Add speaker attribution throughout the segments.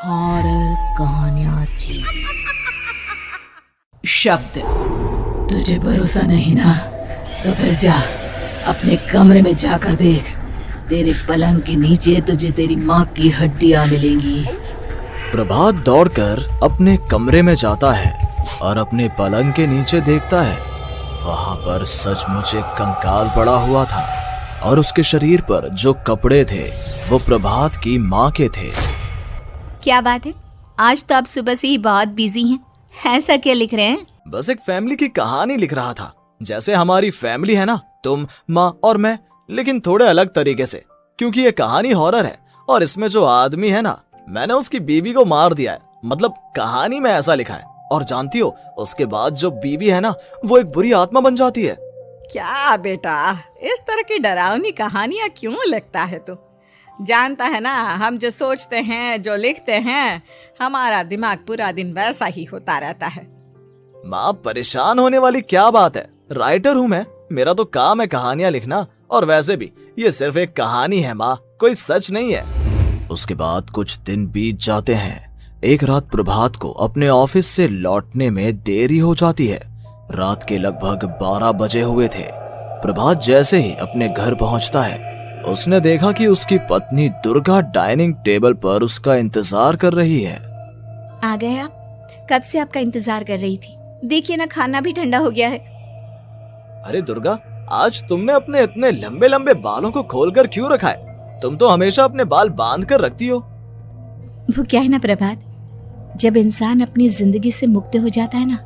Speaker 1: Horror कहानियां थी। शब्द, तुझे भरोसा नहीं ना, तो फिर जा अपने कमरे में जाकर देख। तेरे पलंग के नीचे तुझे तेरी माँ की हड्डियां मिलेंगी।
Speaker 2: प्रभात दौड़कर अपने कमरे में जाता है और अपने पलंग के नीचे देखता है। वहां पर सचमुच एक कंकाल पड़ा हुआ था और उसके शरीर पर जो कपड़े थे वो प्रभात की माँ के थे।
Speaker 3: क्या बात है, आज तो आप सुबह से ही बहुत बिजी हैं। ऐसा क्या लिख रहे हैं?
Speaker 2: बस एक फैमिली की कहानी लिख रहा था। जैसे हमारी फैमिली है ना, तुम, माँ और मैं, लेकिन थोड़े अलग तरीके से, क्योंकि ये कहानी हॉरर है और इसमें जो आदमी है ना, मैंने उसकी बीवी को मार दिया है। मतलब कहानी में ऐसा लिखा है। और जानती हो, उसके बाद जो बीवी है ना, वो एक बुरी आत्मा बन जाती है।
Speaker 1: क्या बेटा, इस तरह की डरावनी कहानियां क्यों लिखता है तू? जानता है ना, हम जो सोचते हैं, जो लिखते हैं, हमारा दिमाग पूरा दिन वैसा ही होता रहता है।
Speaker 2: माँ, परेशान होने वाली क्या बात है? राइटर हूँ मैं, मेरा तो काम है कहानियां लिखना। और वैसे भी ये सिर्फ एक कहानी है माँ, कोई सच नहीं है। उसके बाद कुछ दिन बीत जाते हैं। एक रात प्रभात को अपने ऑफिस से लौटने में देरी हो जाती है। रात के लगभग 12 बजे हुए थे। प्रभात जैसे ही अपने घर पहुंचता है, उसने देखा कि उसकी पत्नी दुर्गा डाइनिंग टेबल पर उसका इंतजार कर रही है।
Speaker 3: आ गए आप? कब से आपका इंतजार कर रही थी। देखिए ना, खाना भी ठंडा हो गया है।
Speaker 2: अरे दुर्गा, आज तुमने अपने इतने लंबे लंबे बालों को खोलकर क्यों रखा है? तुम तो हमेशा अपने बाल बांध कर रखती हो।
Speaker 3: वो क्या है ना प्रभात, जब इंसान अपनी जिंदगी से मुक्त हो जाता है ना,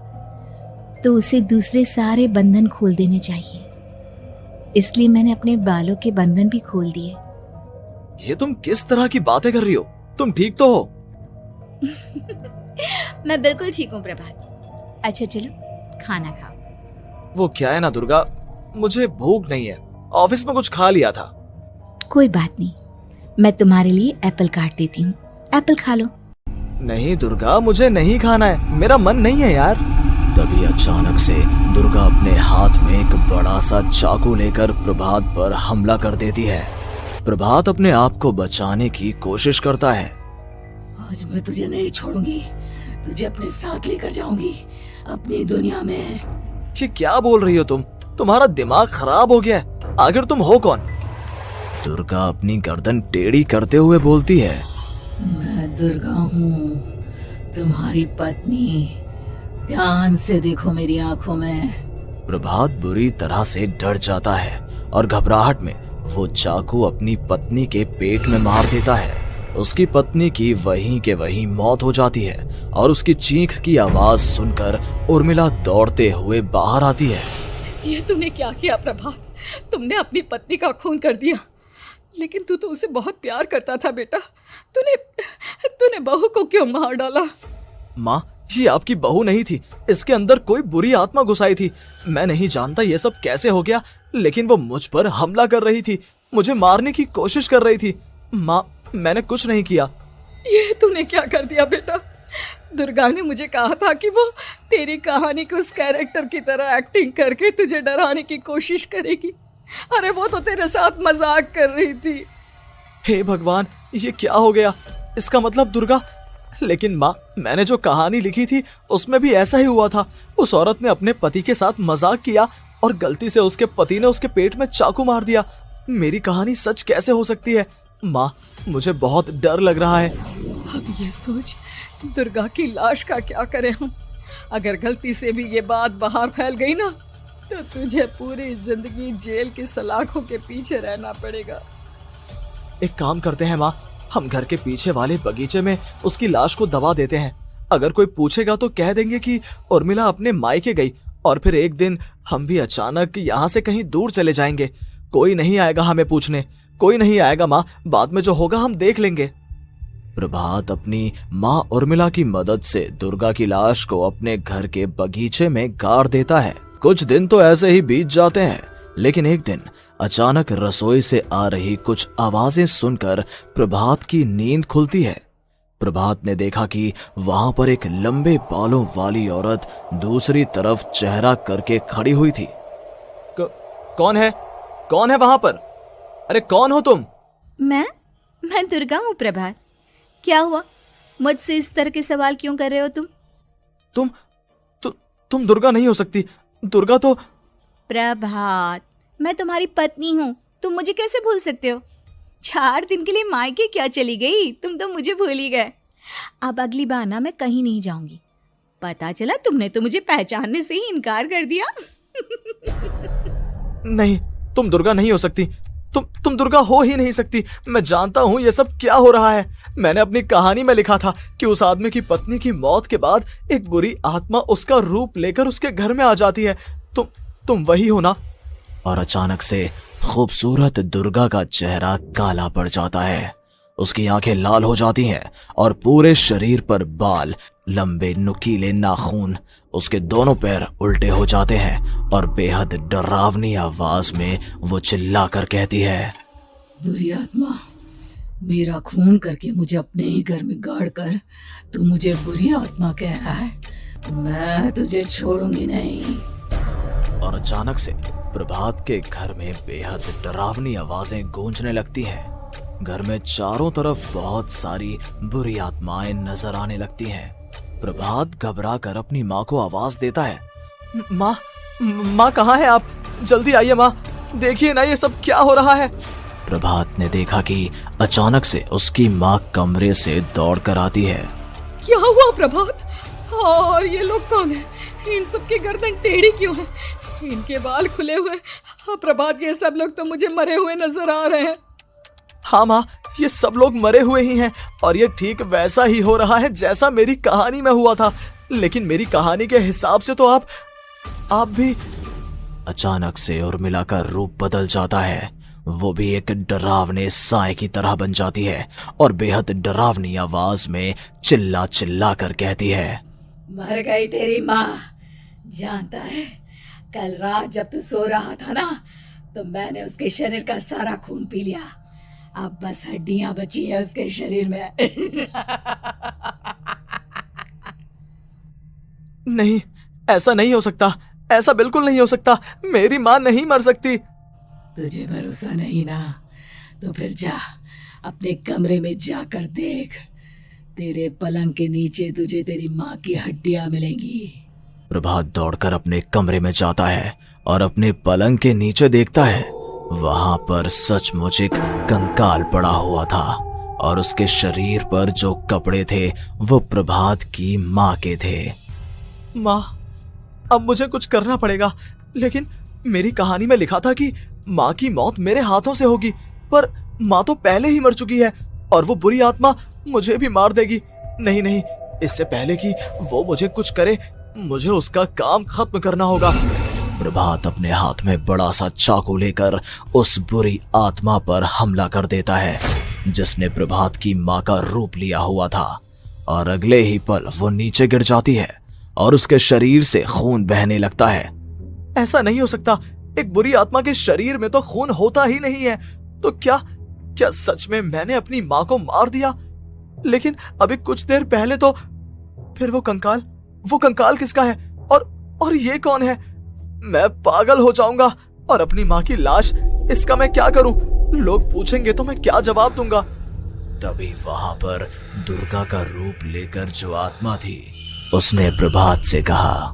Speaker 3: तो उसे दूसरे सारे बंधन खोल देने चाहिए। इसलिए मैंने अपने बालों के बंधन भी खोल दिए।
Speaker 2: ये तुम किस तरह की बातें कर रही हो? तुम ठीक तो हो?
Speaker 3: मैं बिल्कुल ठीक हूँ प्रभात। अच्छा चलो खाना खाओ।
Speaker 2: वो क्या है ना दुर्गा, मुझे भूख नहीं है। ऑफिस में कुछ खा लिया था।
Speaker 3: कोई बात नहीं, मैं तुम्हारे लिए एप्पल काट देती हूँ, एप्पल खा लो।
Speaker 2: नहीं दुर्गा, मुझे नहीं खाना है, मेरा मन नहीं है यार। तभी अचानक से दुर्गा अपने हाथ में एक बड़ा सा चाकू लेकर प्रभात पर हमला कर देती है। प्रभात अपने आप को बचाने की कोशिश करता है।
Speaker 1: आज मैं तुझे नहीं छोड़ूंगी, तुझे अपने साथ लेकर जाऊंगी अपनी दुनिया में।
Speaker 2: ये क्या बोल रही हो तुम? तुम्हारा दिमाग खराब हो गया है। आखिर तुम हो कौन? दुर्गा अपनी गर्दन टेढ़ी करते हुए बोलती है।
Speaker 1: मैं दुर्गा हूँ, तुम्हारी पत्नी। ध्यान से देखो मेरी आंखों में।
Speaker 2: प्रभात बुरी तरह से डर जाता है और घबराहट में वो चाकू अपनी पत्नी के पेट में मार देता है। उसकी पत्नी की वहीं के वहीं मौत हो जाती है और उसकी चीख की आवाज सुनकर उर्मिला दौड़ते हुए बाहर आती है।
Speaker 1: ये तूने क्या किया प्रभात? तुमने अपनी पत्नी का खून कर दिया, लेकिन तू तो उसे बहुत प्यार करता था बेटा। तूने बहू को क्यों मार डाला?
Speaker 2: माँ, ये आपकी बहू नहीं थी, इसके अंदर कोई बुरी आत्मा घुसाई थी। मैं नहीं जानता ये सब कैसे हो गया, लेकिन वो मुझ पर हमला कर रही थी, मुझे मारने की कोशिश कर रही थी। माँ, मैंने कुछ नहीं किया।
Speaker 1: ये तूने क्या कर दिया बेटा? दुर्गा ने मुझे कहा था कि वो तेरी कहानी के उस कैरेक्टर की तरह एक्टिंग करके तुझे डराने की कोशिश करेगी। अरे वो तो तेरे साथ मजाक कर रही थी।
Speaker 2: हे भगवान, ये क्या हो गया? इसका मतलब दुर्गा। लेकिन माँ, मैंने जो कहानी लिखी थी उसमें भी ऐसा ही हुआ था। उस औरत ने अपने पति के साथ मजाक किया और गलती से उसके पति ने उसके पेट में चाकू मार दिया। मेरी कहानी सच कैसे हो सकती है? माँ, मुझे बहुत डर लग रहा है।
Speaker 1: अब ये सोच, दुर्गा की लाश का क्या करें हम? अगर गलती से भी ये बात बाहर फैल गई ना, तो तुझे पूरी जिंदगी जेल की सलाखों के पीछे रहना पड़ेगा।
Speaker 2: एक काम करते हैं माँ, हम घर के पीछे वाले बगीचे में उसकी लाश को दबा देते हैं। अगर कोई पूछेगा तो कह देंगे कि उर्मिला अपने मायके गई और फिर एक दिन हम भी अचानक यहाँ से कहीं दूर चले जाएंगे। कोई नहीं आएगा हमें पूछने, कोई नहीं आएगा माँ, बाद में जो होगा हम देख लेंगे। प्रभात अपनी माँ उर्मिला की मदद से दुर्गा की लाश को अपने घर के बगीचे में गाड़ देता है। कुछ दिन तो ऐसे ही बीत जाते हैं, लेकिन एक दिन अचानक रसोई से आ रही कुछ आवाजें सुनकर प्रभात की नींद खुलती है। प्रभात ने देखा कि वहां पर एक लंबे बालों वाली औरत दूसरी तरफ चेहरा करके खड़ी हुई थी। कौन है? कौन है वहां पर? अरे कौन हो तुम?
Speaker 3: मैं दुर्गा हूँ प्रभात। क्या हुआ? मुझसे इस तरह के सवाल क्यों कर रहे हो तुम?
Speaker 2: तुम दुर्गा नहीं हो सकती। दुर्गा तो
Speaker 3: प्रभात, मैं तुम्हारी पत्नी हूँ, तुम मुझे कैसे भूल सकते हो? 4 दिन के लिए मायके क्या चली गई, तुम तो मुझे भूल ही गए। अब अगली बार ना मैं कहीं नहीं जाऊंगी। पता चला तुमने तो मुझे पहचानने से ही इनकार कर दिया।
Speaker 2: नहीं, तुम दुर्गा नहीं हो सकती। तुम दुर्गा हो ही नहीं सकती। मैं जानता हूं ये सब क्या हो रहा है। मैंने अपनी कहानी में लिखा था कि उस आदमी की पत्नी की मौत के बाद एक बुरी आत्मा उसका रूप लेकर उसके घर में आ जाती है। तुम वही हो ना? और अचानक से खूबसूरत दुर्गा का चेहरा काला पड़ जाता है। उसकी आंखें लाल हो जाती हैं और पूरे शरीर पर बाल, लंबे नुकीले नाखून, उसके दोनों पैर उल्टे हो जाते हैं और बेहद डरावनी आवाज में वो चिल्लाकर कहती है,
Speaker 1: बुरी आत्मा, मेरा खून करके मुझे अपने ही घर में गाड़ कर तू मुझे बुरी आत्मा कह रहा है? मैं तुझे छोड़ूंगी नहीं।
Speaker 2: और अचानक से प्रभात के घर में बेहद डरावनी आवाजें गूंजने लगती हैं। घर में चारों तरफ बहुत सारी बुरी आत्माएं नजर आने लगती हैं। प्रभात घबरा कर अपनी माँ को आवाज देता है, माँ कहाँ है आप? जल्दी आइए माँ, देखिए ना ये सब क्या हो रहा है। प्रभात ने देखा कि अचानक से उसकी माँ कमरे से दौड़ कर आती है।
Speaker 1: क्या हुआ प्रभात? और ये लोग कौन है? इन सब की गर्दन टेढ़ी क्यों है? इनके बाल खुले हुए। प्रभात, ये सब लोग तो मुझे मरे हुए नजर आ रहे हैं।
Speaker 2: हाँ माँ, ये सब लोग मरे हुए ही हैं और ये ठीक वैसा ही हो रहा है जैसा मेरी कहानी में हुआ था। लेकिन मेरी कहानी के हिसाब से तो आप भी। अचानक से उर्मिला का रूप बदल जाता है। वो भी एक डरावने साए की तरह बन जाती है और बेहद डरावनी आवाज में चिल्ला चिल्ला कर कहती है,
Speaker 1: मर गई तेरी माँ। जानता है, कल रात जब तू सो रहा था ना, तो मैंने उसके शरीर का सारा खून पी लिया। अब बस हड्डियां बची है उसके शरीर में।
Speaker 2: नहीं, ऐसा नहीं हो सकता। ऐसा बिल्कुल नहीं हो सकता। मेरी माँ नहीं मर सकती।
Speaker 1: तुझे भरोसा नहीं ना? तो फिर जा, अपने कमरे में जाकर देख। तेरे पलंग के नीचे तुझे तेरी माँ की हड्डियां मिलेंगी।
Speaker 2: प्रभात दौड़कर अपने कमरे में जाता है और अपने पलंग के नीचे देखता है। वहां पर सचमुच एक कंकाल पड़ा हुआ था और उसके शरीर पर जो कपड़े थे वो प्रभात की माँ के थे। माँ, अब मुझे कुछ करना पड़ेगा। लेकिन मेरी कहानी में लिखा था कि माँ की मौत मेरे हाथों से होगी, पर माँ तो पहले ही मर चुकी है और वो बुरी आत्मा मुझे भी मार देगी। नहीं नहीं, इससे पहले कि वो मुझे कुछ करे, मुझे उसका काम खत्म करना होगा। प्रभात अपने हाथ में बड़ा सा चाकू लेकर उस बुरी आत्मा पर हमला कर देता है जिसने प्रभात की माँ का रूप लिया हुआ था, और अगले ही पल वो नीचे गिर जाती है और उसके शरीर से खून बहने लगता है। ऐसा नहीं हो सकता। एक बुरी आत्मा के शरीर में तो खून होता ही नहीं है। तो क्या सच में मैंने अपनी माँ को मार दिया? लेकिन अभी कुछ देर पहले तो फिर वो कंकाल किसका है? और ये कौन है? मैं पागल हो जाऊंगा। और अपनी माँ की लाश, इसका मैं क्या करूं? लोग पूछेंगे तो मैं क्या जवाब दूंगा? तभी वहां पर दुर्गा का रूप लेकर जो आत्मा थी उसने प्रभात से कहा,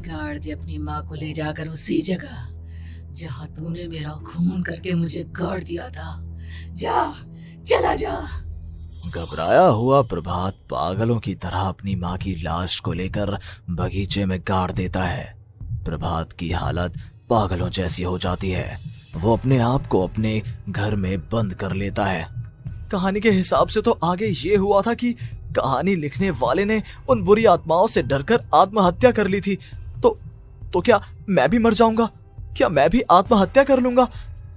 Speaker 1: गाड़ दे अपनी माँ को ले जाकर उसी जगह जहाँ तूने मेरा खून करके मुझे गाड़ दिया था। जा, चला जा।
Speaker 2: घबराया हुआ प्रभात पागलों की तरह अपनी माँ की लाश को लेकर बगीचे में गाड़ देता है। प्रभात की हालत पागलों जैसी हो जाती है। वो अपने आप को अपने घर में बंद कर लेता है। कहानी के हिसाब से तो आगे ये हुआ था कि कहानी लिखने वाले ने उन बुरी आत्माओं से डरकर आत्महत्या कर ली थी। तो क्या मैं भी मर जाऊंगा? क्या मैं भी आत्महत्या कर लूंगा?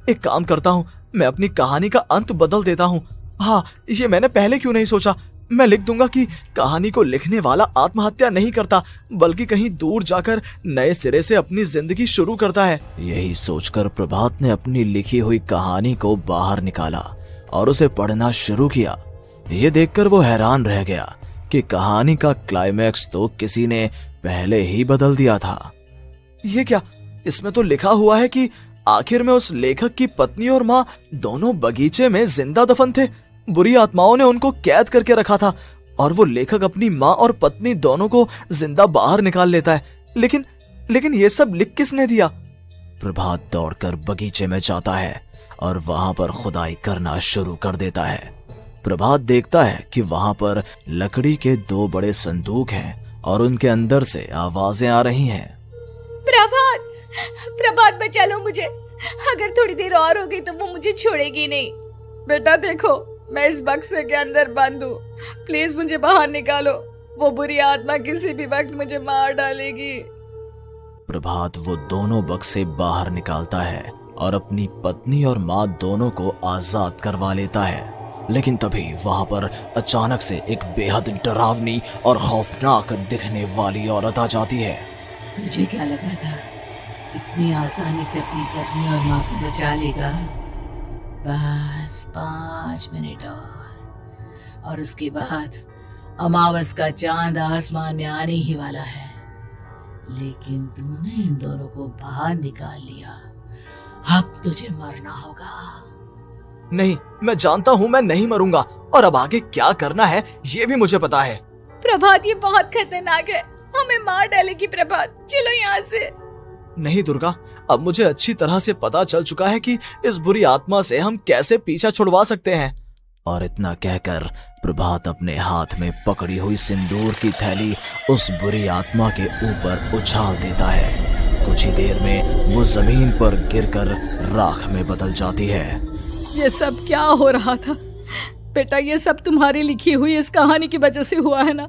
Speaker 2: एक काम करता हूँ, मैं अपनी कहानी का अंत बदल देता हूँ। हाँ, ये मैंने पहले क्यों नहीं सोचा। मैं लिख दूंगा कि कहानी को लिखने वाला आत्महत्या नहीं करता, बल्कि कहीं दूर जाकर नए सिरे से अपनी जिंदगी शुरू करता है। यही सोचकर प्रभात ने अपनी लिखी हुई कहानी को बाहर निकाला और उसे पढ़ना शुरू किया। ये देखकर वो हैरान रह गया कि कहानी का क्लाइमैक्स तो किसी ने पहले ही बदल दिया था। ये क्या? इसमें तो लिखा हुआ है कि आखिर में उस लेखक की पत्नी और माँ दोनों बगीचे में जिंदा दफन थे। बुरी आत्माओं ने उनको कैद करके रखा था और वो लेखक अपनी माँ और पत्नी दोनों को जिंदा बाहर निकाल लेता है। लेकिन ये सब लिख किसने दिया? प्रभात दौड़कर बगीचे में जाता है और वहां पर खुदाई करना शुरू कर देता है। प्रभात देखता है कि वहां पर लकड़ी के 2 बड़े संदूक हैं और उनके अंदर से आवाजें आ रही हैं।
Speaker 3: प्रभात बचा लो मुझे, अगर थोड़ी देर और हो गई तो वो मुझे छोड़ेगी नहीं।
Speaker 1: बेटा देखो, मैं इस बक्से के अंदर बंद हूँ, प्लीज मुझे बाहर निकालो, वो बुरी आत्मा किसी भी वक्त मुझे मार डालेगी।
Speaker 2: प्रभात वो दोनों बक्से बाहर निकालता है और अपनी पत्नी और माँ दोनों को आजाद करवा लेता है। लेकिन तभी वहां पर अचानक से एक बेहद डरावनी और खौफनाक दिखने वाली औरत आ जाती है।
Speaker 4: तुझे क्या लगा था इतनी आसानी से अपनी पत्नी और माँ को बचा लेगा? बस 5 मिनट और उसके बाद अमावस का चांद आसमान में आने ही वाला है। लेकिन तूने इन दोनों को बाहर निकाल लिया, अब तुझे मरना होगा।
Speaker 2: नहीं, मैं जानता हूँ मैं नहीं मरूंगा, और अब आगे क्या करना है ये भी मुझे पता है।
Speaker 1: प्रभात ये बहुत खतरनाक है, हमें मार डालेगी प्रभात, चलो यहाँ से।
Speaker 2: नहीं दुर्गा, अब मुझे अच्छी तरह से पता चल चुका है कि इस बुरी आत्मा से हम कैसे पीछा छुड़वा सकते हैं। और इतना कहकर प्रभात अपने हाथ में पकड़ी हुई सिंदूर की थैली उस बुरी आत्मा के ऊपर उछाल देता है। कुछ ही देर में वो जमीन पर गिरकर राख में बदल जाती है।
Speaker 1: ये सब क्या हो रहा था बेटा? ये सब तुम्हारी लिखी हुई इस कहानी की वजह से हुआ है ना?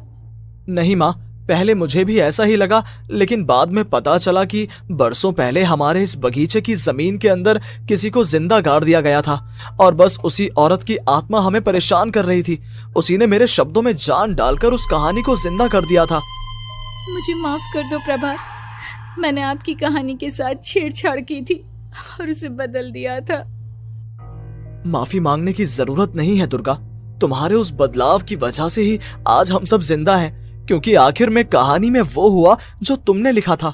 Speaker 2: नहीं माँ, पहले मुझे भी ऐसा ही लगा, लेकिन बाद में पता चला कि बरसों पहले हमारे इस बगीचे की जमीन के अंदर किसी को जिंदा गाड़ दिया गया था और बस उसी औरत की आत्मा हमें परेशान कर रही थी। उसी ने मेरे शब्दों में जान डालकर उस कहानी को जिंदा कर दिया था।
Speaker 1: मुझे माफ कर दो प्रभात, मैंने आपकी कहानी के साथ छेड़छाड़ की थी और उसे बदल दिया था।
Speaker 2: माफी मांगने की जरूरत नहीं है दुर्गा, तुम्हारे उस बदलाव की वजह से ही आज हम सब जिंदा हैं, क्योंकि आखिर में कहानी में वो हुआ जो तुमने लिखा था।